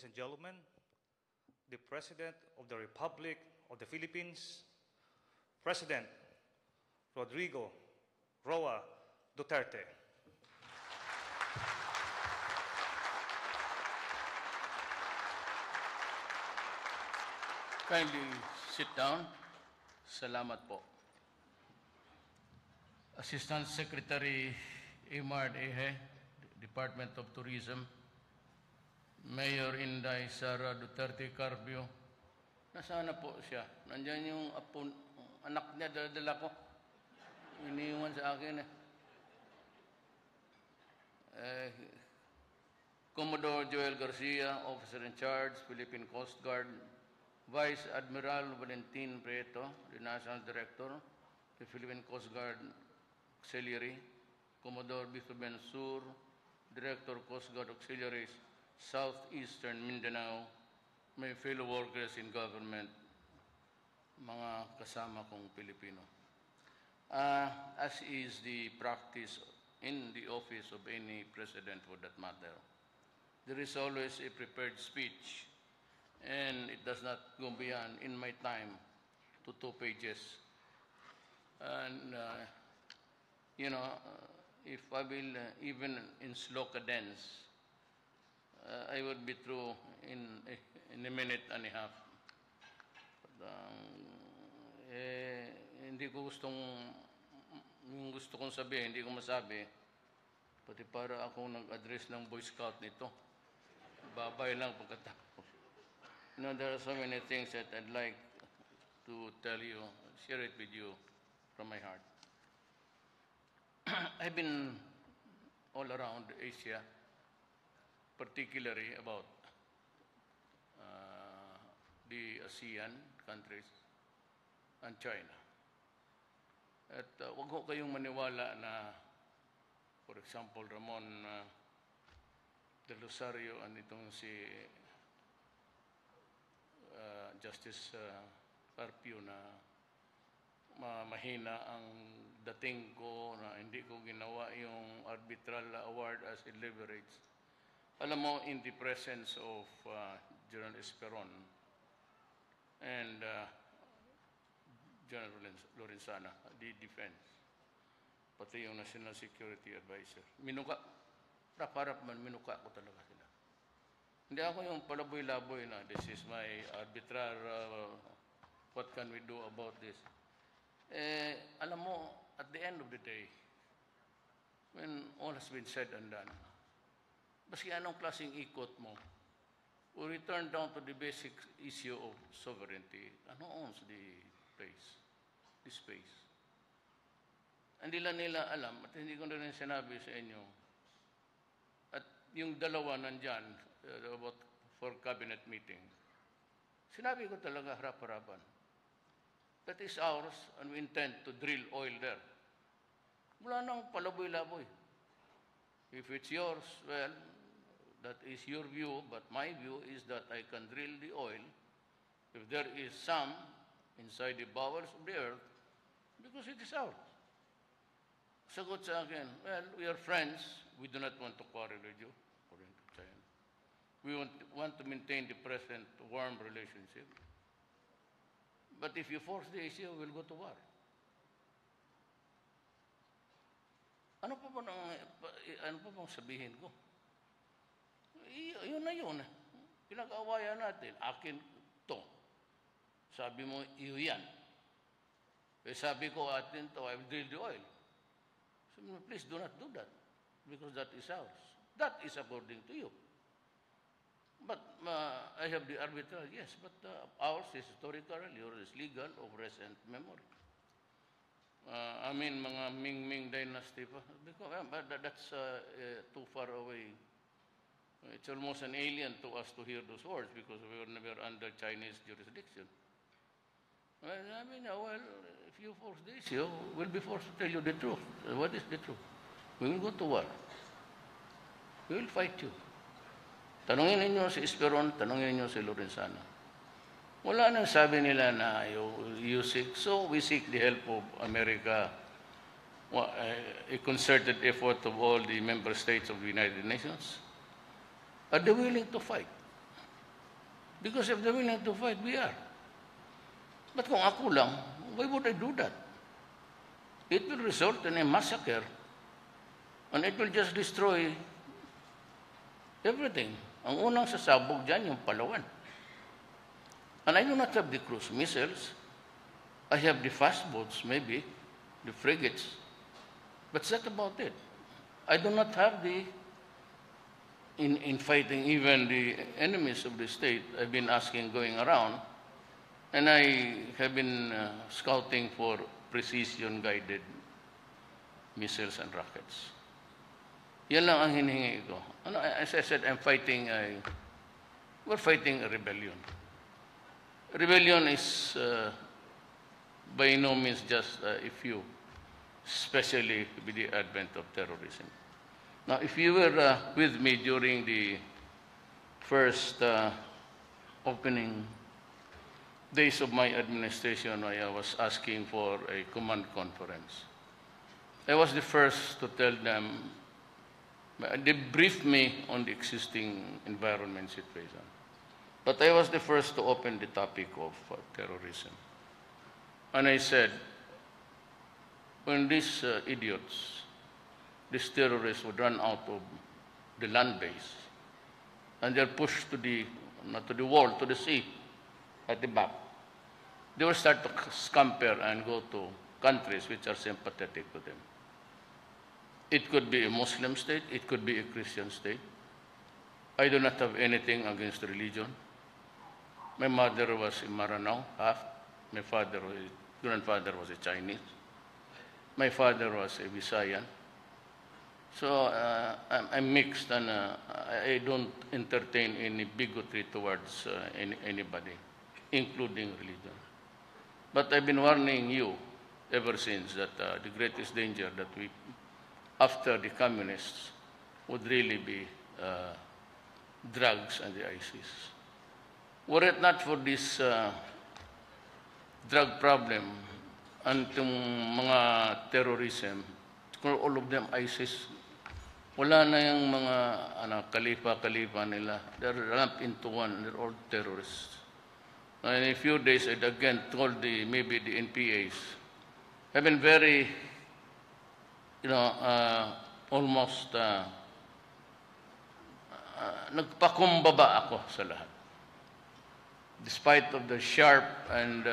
ladies and gentlemen, the President of the Republic of the Philippines, President Rodrigo Roa Duterte. Kindly sit down. Salamat po. Assistant Secretary Imard Ehe, Department of Tourism, Mayor Inday Sara Duterte Carbio. Nasaan na po siya? Nandiyan yung anak niya, dala ko. Iniwan sa akin Commodore Joel Garcia, Officer in Charge, Philippine Coast Guard, Vice Admiral Valentin Prieto, the National Director, the Philippine Coast Guard Auxiliary, Commodore Vito Bensur, Director Coast Guard Auxiliaries, Southeastern Mindanao, my fellow workers in government, mga kasama kong Pilipino. As is the practice in the office of any president for that matter, there is always a prepared speech, and it does not go beyond, in my time, to 2 pages. And, if I will, even in slow cadence, I would be through in a minute and a half. But, hindi ko yung gusto kong sabihin, hindi ko masabi, pati para ako nag-address ng Boy Scout nito. Babay lang pagkatapos. There are so many things that I'd like to tell you, share it with you from my heart. I've been all around Asia, particularly about the ASEAN countries and China. At wag ko kayong maniwala na, for example, Ramon Del Rosario and itong si Justice Carpio na mahina ang dating ko, na hindi ko ginawa yung arbitral award as a leverage. Alam mo, in the presence of General Esperon and General Lorenzana, the defense, pati yung National Security Advisor, minuka, harap-harap man, minuka ko talaga sila. Hindi ako yung palaboy-laboy na this is my arbitrar, what can we do about this? Alam mo, at the end of the day, when all has been said and done, baski anong klaseng ikot mo, we return down to the basic issue of sovereignty. Ano owns the place, the space? Hindi lang nila alam, at hindi ko na rin sinabi sa inyo, at yung dalawa nandyan, about for cabinet meeting, sinabi ko talaga harap-harapan, that is ours and we intend to drill oil there. Wala nang palaboy-laboy. If it's yours, well, that is your view, but my view is that I can drill the oil if there is some inside the bowels of the earth, because it is ours. Sagot sa akin, well, we are friends. We do not want to quarrel with you, according to China. We want to maintain the present warm relationship. But if you force the issue, we'll go to war. Ano pa bang sabihin ko? Yun na yun. Pinag-awayan natin. Akin to. Sabi mo, iyo yan. Sabi ko, atin to, I will drill the oil. So, please do not do that, because that is ours. That is according to you. But I have the arbitral, yes, but ours is historical, yours is legal, of recent memory. I mean, mga Ming dynasty pa. Because, but that's too far away. It's almost an alien to us to hear those words, because we were never under Chinese jurisdiction. Well, I mean, well, if you force the issue, we'll be forced to tell you the truth. What is the truth? We will go to war. We will fight you. Tanungin ninyo si Esperon, tanungin ninyo si Lorenzana. Wala nang sabi nila na you seek. So we seek the help of America, a concerted effort of all the member states of the United Nations. Are they willing to fight? Because if they're willing to fight, we are. But kung ako lang, why would I do that? It will result in a massacre, and it will just destroy everything. Ang unang sasabog dyan, yung Palawan. And I do not have the cruise missiles. I have the fast boats, maybe, the frigates. But that's about it. I do not have the, in fighting even the enemies of the state, I've been asking going around, and I have been scouting for precision-guided missiles and rockets. Yan lang ang hinihingi ko. As I said, we're fighting a rebellion. Rebellion is by no means just a few, especially with the advent of terrorism. Now, if you were with me during the first opening days of my administration, I was asking for a command conference. I was the first to tell them, they briefed me on the existing environment situation. But I was the first to open the topic of terrorism. And I said, when these idiots, these terrorists would run out of the land base, and they're pushed to the, not to the wall, to the sea, at the back, they will start to scamper and go to countries which are sympathetic to them. It could be a Muslim state, it could be a Christian state. I do not have anything against religion. My mother was in Maranao, half. My grandfather was a Chinese. My father was a Visayan. So I'm mixed, and I don't entertain any bigotry towards anybody, including religion. But I've been warning you ever since that the greatest danger that we, after the communists, would really be drugs and the ISIS. Were it not for this drug problem and itong mga terrorism, all of them ISIS, wala na yung mga kalifa nila. They're lumped into one. They're all terrorists. And in a few days, I again told maybe the NPAs, have been very, almost nagpakumbaba ako sa lahat. Despite of the sharp and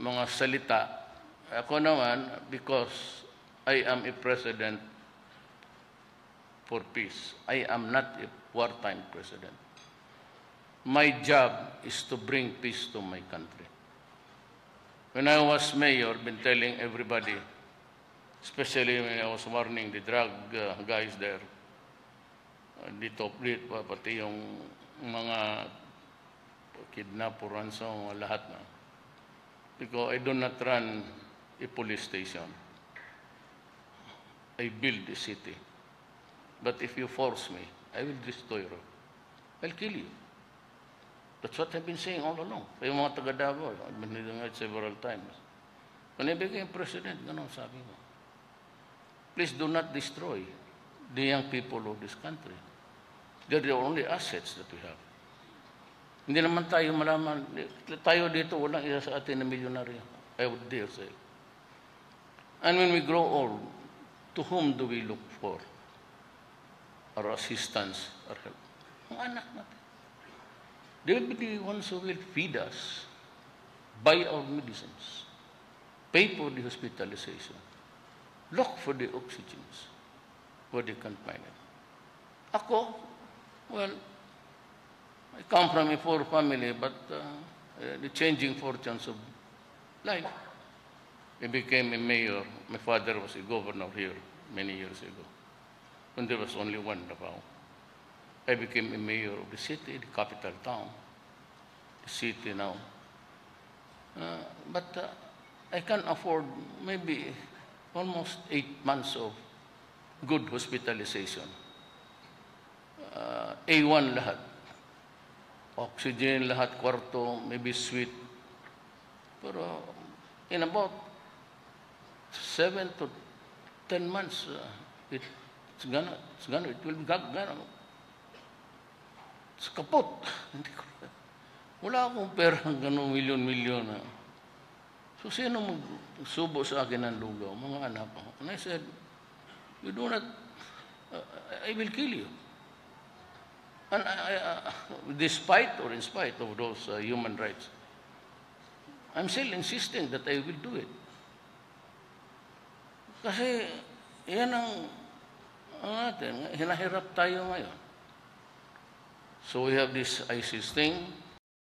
mga salita, ako naman, because I am a president for peace. I am not a wartime president. My job is to bring peace to my country. When I was mayor, I've been telling everybody, especially when I was warning the drug guys there, dito, pati yung mga kidnap, ransom, lahat na. Because I do not run a police station. I build a city. But if you force me, I will destroy you. I'll kill you. That's what I've been saying all along. Yung mga taga-Davao, I've been doing it several times. When I became president, ganun sabi ko, please do not destroy the young people of this country. They're the only assets that we have. Hindi naman tayo malaman, tayo dito, walang isa sa atin na milyonaryo. I would dare say. And when we grow old, to whom do we look for our assistance, our help? Ang anak natin. They will be the ones who will feed us, buy our medicines, pay for the hospitalization, look for the oxygens where they can find it. Ako, well, I come from a poor family, but the changing fortunes of life. I became a mayor. My father was a governor here many years ago, when there was only one Davao. I became a mayor of the city, the capital town, the city now. But I can afford maybe almost 8 months of good hospitalization. A1 lahat. Oxygen lahat, kwarto, maybe suite. Pero in about 7 to 10 months, it will be gone. Sa kapot. Hindi ko, wala akong perang gano'ng milyon-milyon na. So, sino magsubo sa akin ng lugaw? Mga anak ko. And I said, you do not, I will kill you. And despite or in spite of those human rights, I'm still insisting that I will do it. Kasi, yan ang natin, hinahirap tayo ngayon. So we have this ISIS thing,